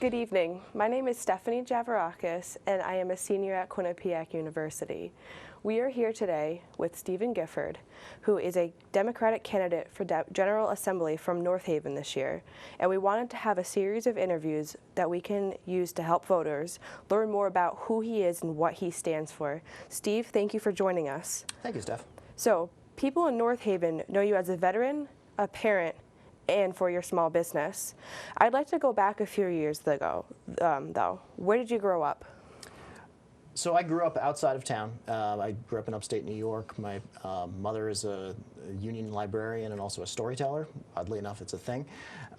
Good evening. My name is Stephanie Javarakis, and I am a senior at Quinnipiac University. We are here today with Steve Gifford, who is a Democratic candidate for General Assembly from North Haven this year, and we wanted to have a series of interviews that we can use to help voters learn more about who he is and what he stands for. Steve, thank you for joining us. Thank you, Steph. So, people in North Haven know you as a veteran, a parent, and for your small business. I'd like to go back a few years ago, though. Where did you grow up? So I grew up outside of town. I grew up in upstate New York. My mother is a union librarian and also a storyteller. Oddly enough, it's a thing.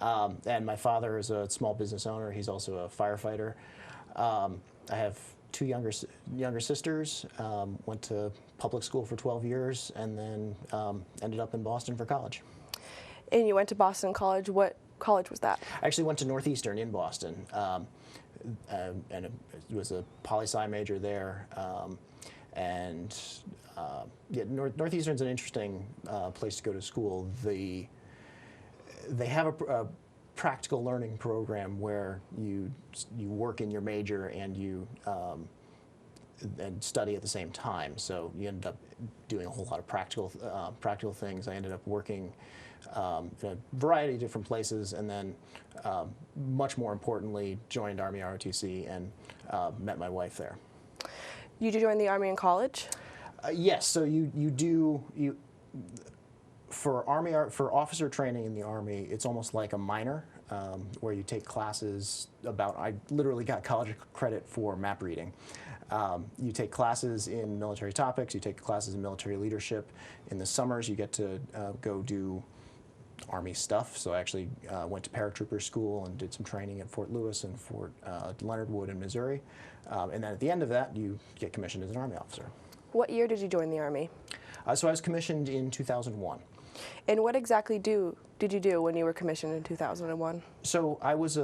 And my father is a small business owner. He's also a firefighter. I have two younger sisters. Went to public school for 12 years and then ended up in Boston for college. And you went to Boston College. What college was that? I actually went to Northeastern in Boston, and it was a poli-sci major there. Yeah, Northeastern's an interesting place to go to school. They have a practical learning program where you work in your major and you and study at the same time. So you end up doing a whole lot of practical things. I ended up working in a variety of different places, and then much more importantly, joined Army ROTC and met my wife there. You did join the Army in college? Yes. So for officer training in the Army, it's almost like a minor, where you take classes I literally got college credit for map reading. You take classes in military topics, you take classes in military leadership. In the summers, you get to go do Army stuff. So I actually went to paratrooper school and did some training at Fort Lewis and Fort Leonard Wood in Missouri. And then at the end of that, you get commissioned as an Army officer. What year did you join the Army? So I was commissioned in 2001. And what exactly did you do when you were commissioned in 2001? So I was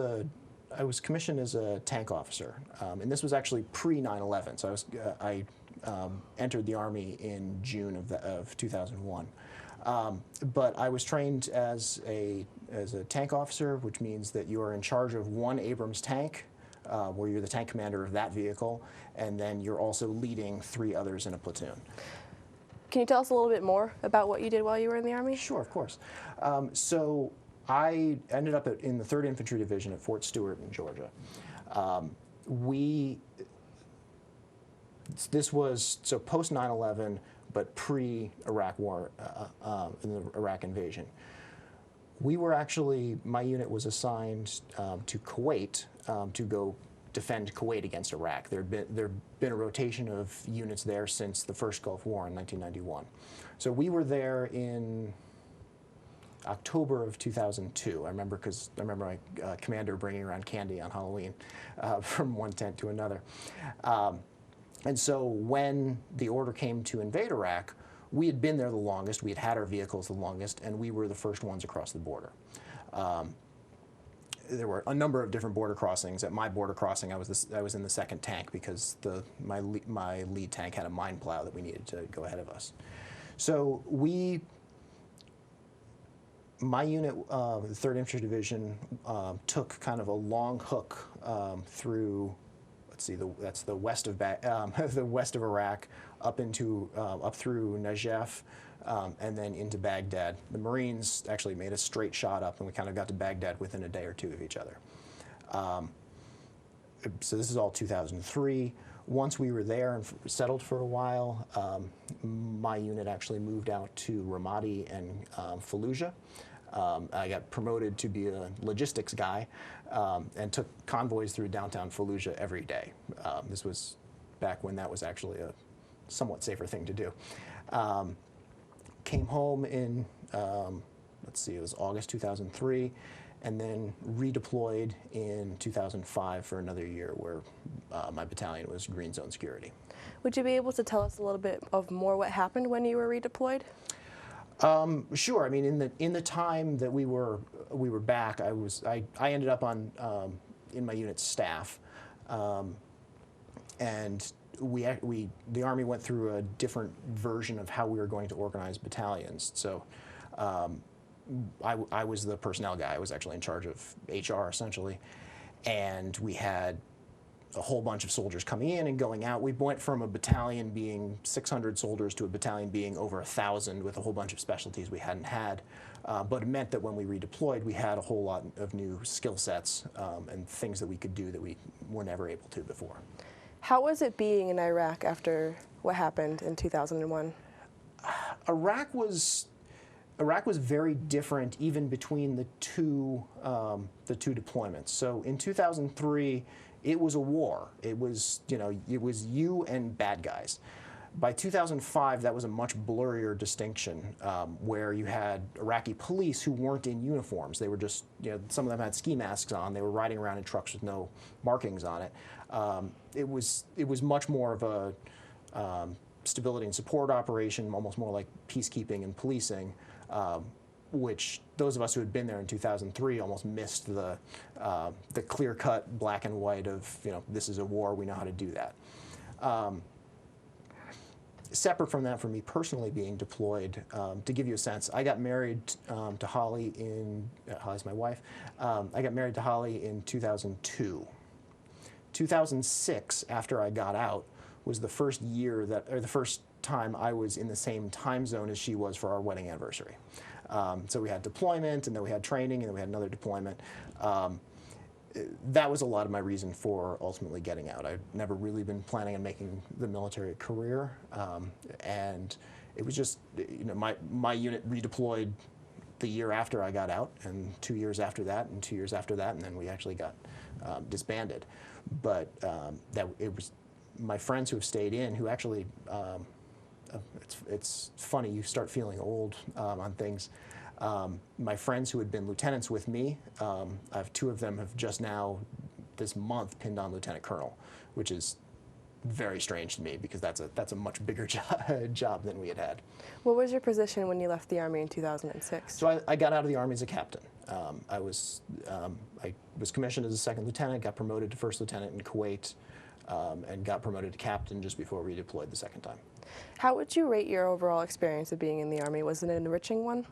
commissioned as a tank officer, and this was actually pre-9/11. So I entered the Army in June of 2001. But I was trained as a tank officer, which means that you are in charge of one Abrams tank, where you're the tank commander of that vehicle, and then you're also leading 3 others in a platoon. Can you tell us a little bit more about what you did while you were in the Army? Sure, of course. So I ended up in the 3rd Infantry Division at Fort Stewart in Georgia. This was so post 9/11, but pre-Iraq War, in the Iraq invasion. My unit was assigned to Kuwait to go defend Kuwait against Iraq. There'd been a rotation of units there since the first Gulf War in 1991. So we were there in October of 2002. I remember my commander bringing around candy on Halloween from one tent to another. And so when the order came to invade Iraq, we had been there the longest, we had had our vehicles the longest, and we were the first ones across the border. There were a number of different border crossings. At my border crossing, I was in the 2nd tank because my lead tank had a mine plow that we needed to go ahead of us. So my unit, the 3rd Infantry Division, took kind of a long hook through. That's the west of the west of Iraq, up through Najaf, and then into Baghdad. The Marines actually made a straight shot up, and we kind of got to Baghdad within a day or two of each other. So this is all 2003. Once we were there and settled for a while, my unit actually moved out to Ramadi and Fallujah. I got promoted to be a logistics guy and took convoys through downtown Fallujah every day. This was back when that was actually a somewhat safer thing to do. Came home in, it was August 2003, and then redeployed in 2005 for another year where my battalion was Green Zone Security. Would you be able to tell us a little bit more what happened when you were redeployed? Sure. I mean, in the time that we were back, I ended up in my unit's staff, and the Army went through a different version of how we were going to organize battalions. So I was the personnel guy. I was actually in charge of HR essentially, and we had a whole bunch of soldiers coming in and going out. We went from a battalion being 600 soldiers to a battalion being over 1,000 with a whole bunch of specialties we hadn't had. But it meant that when we redeployed, we had a whole lot of new skill sets and things that we could do that we were never able to before. How was it being in Iraq after what happened in 2001? Iraq was very different even between the two deployments. So in 2003, it was a war. It was you and bad guys. By 2005, that was a much blurrier distinction, where you had Iraqi police who weren't in uniforms. They were just, some of them had ski masks on. They were riding around in trucks with no markings on it. It was much more of a stability and support operation, almost more like peacekeeping and policing, which those of us who had been there in 2003 almost missed the clear-cut black and white of, this is a war, we know how to do that. Separate from that, for me personally being deployed, to give you a sense, I got married to Holly Holly's my wife. I got married to Holly in 2002. 2006, after I got out, was the first the first time I was in the same time zone as she was for our wedding anniversary. So we had deployment, and then we had training, and then we had another deployment. That was a lot of my reason for ultimately getting out. I'd never really been planning on making the military a career, and it was just, my unit redeployed the year after I got out, and 2 years after that, and 2 years after that, and then we actually got disbanded. But it was my friends who have stayed in who actually. It's funny, you start feeling old on things. My friends who had been lieutenants with me, I have two of them have just now, this month, pinned on lieutenant colonel, which is very strange to me because that's a much bigger job than we had had. What was your position when you left the Army in 2006? So I got out of the Army as a captain. I was commissioned as a second lieutenant, got promoted to first lieutenant in Kuwait, and got promoted to captain just before we deployed the second time. How would you rate your overall experience of being in the Army? Was it an enriching one?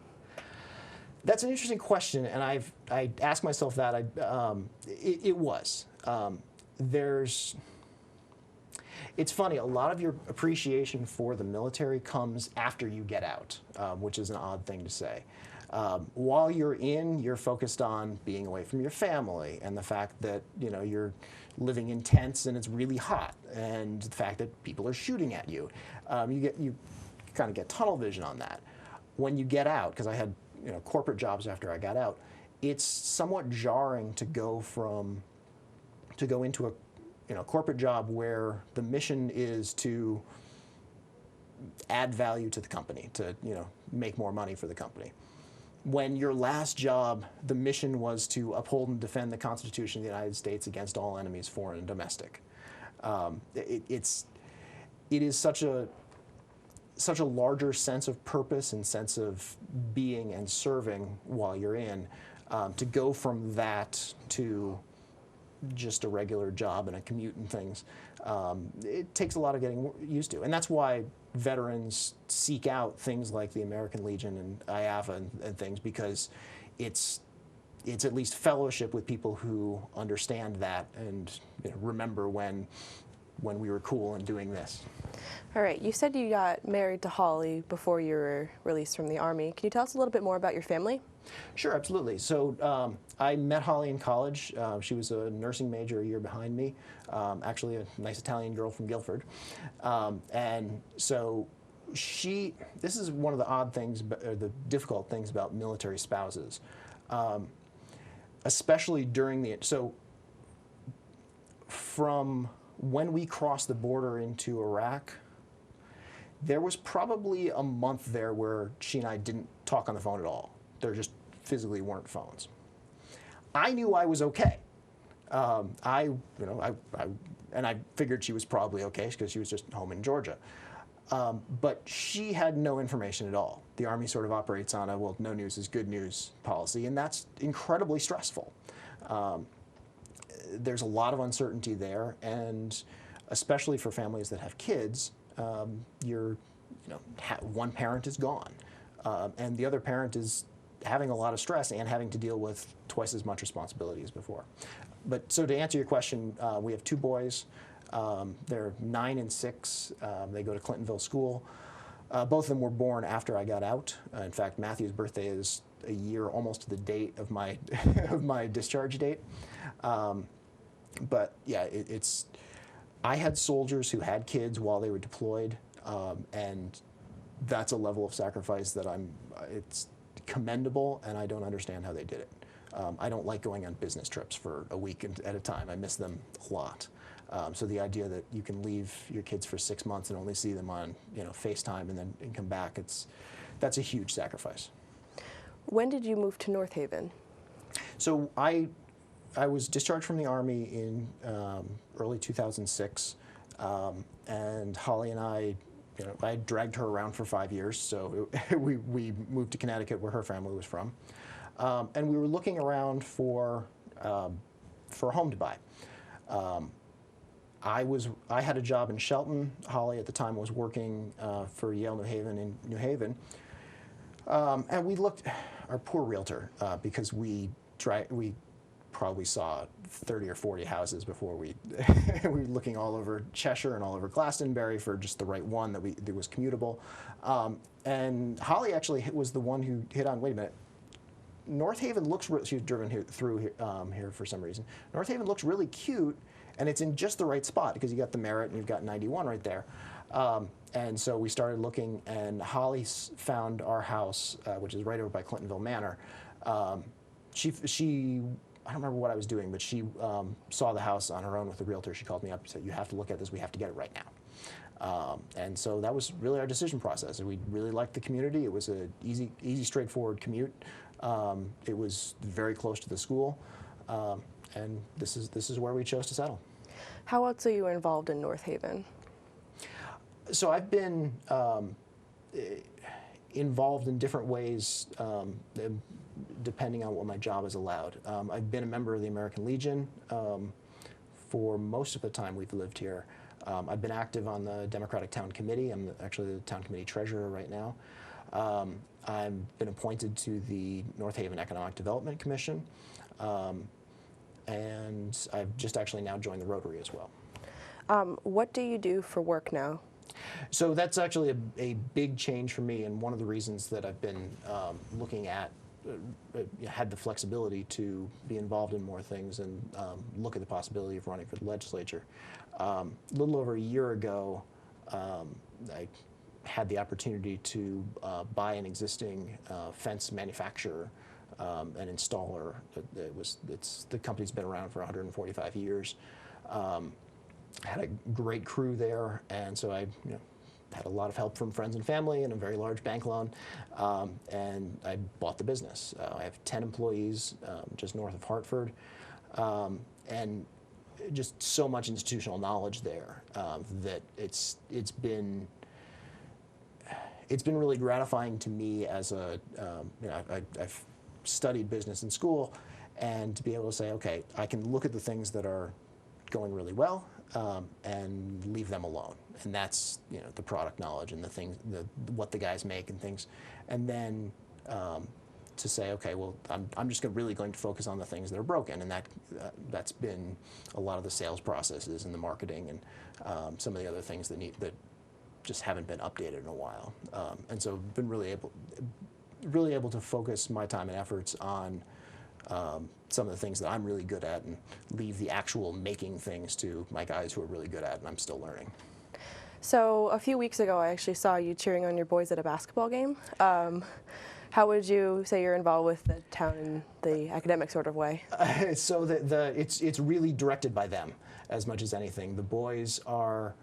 That's an interesting question, and I ask myself that. It was. It's funny, a lot of your appreciation for the military comes after you get out, which is an odd thing to say. While you're in, you're focused on being away from your family and the fact that you're living in tents and it's really hot, and the fact that people are shooting at you. You kind of get tunnel vision on that. When you get out, because I had corporate jobs after I got out, it's somewhat jarring to go into a corporate job where the mission is to add value to the company, to make more money for the company. When your last job, the mission was to uphold and defend the Constitution of the United States against all enemies, foreign and domestic. It is such a larger sense of purpose and sense of being and serving while you're in, to go from that to just a regular job and a commute and things, it takes a lot of getting used to. And that's why veterans seek out things like the American Legion and IAFA and things, because it's at least fellowship with people who understand that and remember when we were cool and doing this. All right, you said you got married to Holly before you were released from the Army. Can you tell us a little bit more about your family? Sure, absolutely. So I met Holly in college. She was a nursing major a year behind me, actually a nice Italian girl from Guilford. And so this is one of the odd things, or the difficult things about military spouses, especially so from when we crossed the border into Iraq, there was probably a month there where she and I didn't talk on the phone at all. There just physically weren't phones. I knew I was okay. And I figured she was probably okay because she was just home in Georgia. But she had no information at all. The Army sort of operates on a, well, no news is good news policy, and that's incredibly stressful. There's a lot of uncertainty there, and especially for families that have kids, one parent is gone, and the other parent is having a lot of stress and having to deal with twice as much responsibility as before. But so to answer your question, we have two boys. They're 9 and 6. They go to Clintonville School. Both of them were born after I got out. In fact, Matthew's birthday is a year almost to the date of my of my discharge date. But yeah, I had soldiers who had kids while they were deployed, and that's a level of sacrifice that it's commendable, and I don't understand how they did it. I don't like going on business trips for a week at a time. I miss them a lot. So the idea that you can leave your kids for 6 months and only see them on FaceTime and come back, that's a huge sacrifice. When did you move to North Haven? So I was discharged from the Army in early 2006, and Holly and I dragged her around for 5 years, so we moved to Connecticut where her family was from. And we were looking around for a home to buy. I had a job in Shelton. Holly at the time was working for Yale New Haven in New Haven. And we looked, our poor realtor, because we probably saw 30 or 40 houses before we were looking all over Cheshire and all over Glastonbury for just the right one that was commutable. And Holly actually was the one who hit on, wait a minute, North Haven looks, she was driven through here for some reason. North Haven looks really cute, and it's in just the right spot because you got the Merritt and you've got 91 right there. And so we started looking, and Holly found our house, which is right over by Clintonville Manor. She I don't remember what I was doing, but she saw the house on her own with the realtor. She called me up and said, "You have to look at this. We have to get it right now." And so that was really our decision process. We really liked the community. It was an easy, straightforward commute. It was very close to the school, and this is where we chose to settle. How else are you involved in North Haven? So I've been involved in different ways, depending on what my job has allowed. I've been a member of the American Legion for most of the time we've lived here. I've been active on the Democratic Town Committee. I'm actually the Town Committee Treasurer right now. I've been appointed to the North Haven Economic Development Commission, and I've just actually now joined the Rotary as well. What do you do for work now? So that's actually a big change for me, and one of the reasons that I've been looking at, had the flexibility to be involved in more things and look at the possibility of running for the legislature. A little over a year ago, I had the opportunity to buy an existing fence manufacturer and installer. The company's been around for 145 years. Had a great crew there, and so I had a lot of help from friends and family and a very large bank loan, and I bought the business. I have 10 employees just north of Hartford, and just so much institutional knowledge there that it's been really gratifying to me as I've studied business in school, and to be able to say, okay, I can look at the things that are going really well and leave them alone, and that's the product knowledge and the things, what the guys make and things, and then to say, okay, well, I'm just really going to focus on the things that are broken, and that's been a lot of the sales processes and the marketing and some of the other things that just haven't been updated in a while, and so I've been really able to focus my time and efforts on some of the things that I'm really good at and leave the actual making things to my guys who are really good at it, and I'm still learning. So a few weeks ago, I actually saw you cheering on your boys at a basketball game. How would you say you're involved with the town in the academic sort of way? So it's really directed by them as much as anything. The boys are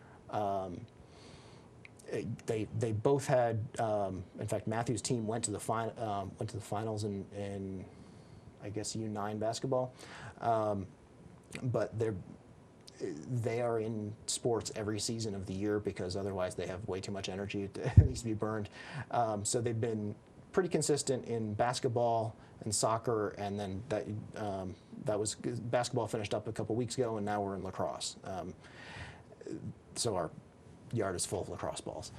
they both had. In fact, Matthew's team went to the finals in I guess U9 basketball, but they are in sports every season of the year because otherwise they have way too much energy that needs to be burned. So they've been pretty consistent in basketball and soccer, and then that was basketball finished up a couple weeks ago, and now we're in lacrosse. So our yard is full of lacrosse balls.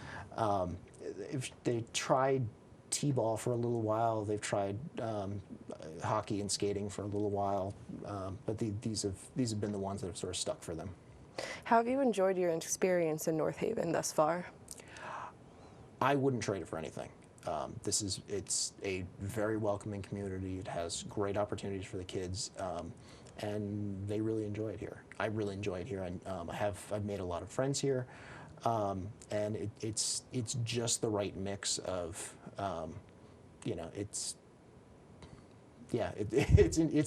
If they tried t-ball for a little while, they've tried hockey and skating for a little while, but these have been the ones that have sort of stuck for them. How have you enjoyed your experience in North Haven thus far? I wouldn't trade it for anything. It's a very welcoming community. It has great opportunities for the kids, and they really enjoy it here. I really enjoy it here. I've made a lot of friends here, and it's just the right mix of, it's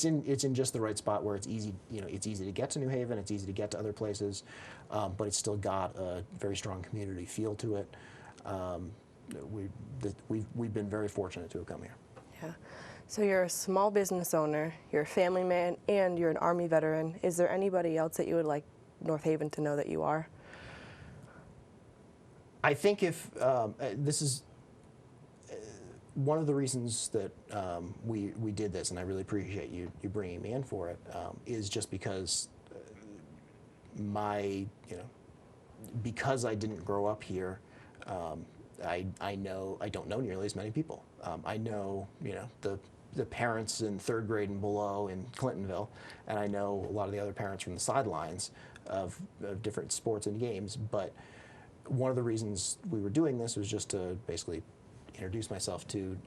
in just the right spot where it's easy. It's easy to get to New Haven. It's easy to get to other places, but it's still got a very strong community feel to it. We've been very fortunate to have come here. Yeah. So you're a small business owner, you're a family man, and you're an Army veteran. Is there anybody else that you would like North Haven to know that you are? I think if this is one of the reasons that we did this, and I really appreciate you bringing me in for it, is just because because I didn't grow up here. I don't know nearly as many people. I know, the parents in 3rd grade and below in Clintonville, and I know a lot of the other parents from the sidelines of different sports and games. But one of the reasons we were doing this was just to basically introduce myself to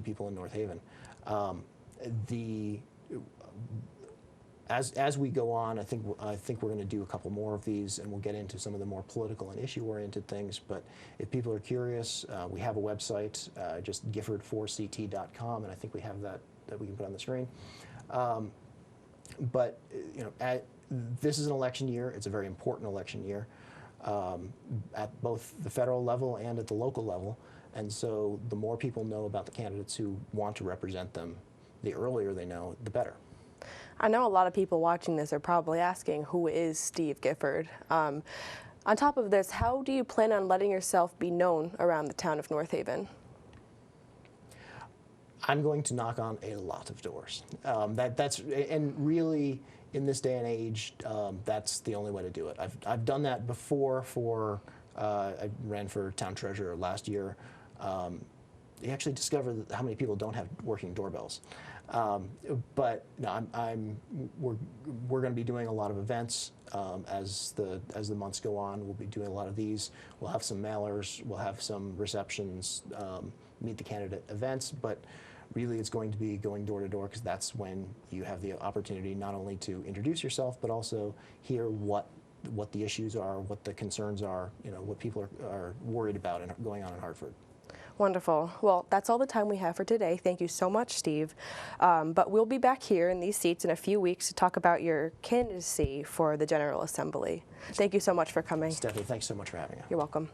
people in North Haven. As we go on, I think we're going to do a couple more of these, and we'll get into some of the more political and issue-oriented things. But if people are curious, we have a website, just gifford4ct.com, and I think we have that we can put on the screen. But this is an election year. It's a very important election year at both the federal level and at the local level. And so the more people know about the candidates who want to represent them, the earlier they know, the better. I know a lot of people watching this are probably asking, who is Steve Gifford? On top of this, how do you plan on letting yourself be known around the town of North Haven? I'm going to knock on a lot of doors. And really, in this day and age, that's the only way to do it. I've done that before I ran for town treasurer last year. You actually discover how many people don't have working doorbells. But no, we're going to be doing a lot of events as the months go on. We'll be doing a lot of these. We'll have some mailers. We'll have some receptions, meet the candidate events. But really, it's going to be going door to door, because that's when you have the opportunity not only to introduce yourself, but also hear what the issues are, what the concerns are, what people are worried about and going on in Hartford. Wonderful. Well, that's all the time we have for today. Thank you so much, Steve. But we'll be back here in these seats in a few weeks to talk about your candidacy for the General Assembly. Thank you so much for coming. Stephanie, thanks so much for having us. You're welcome.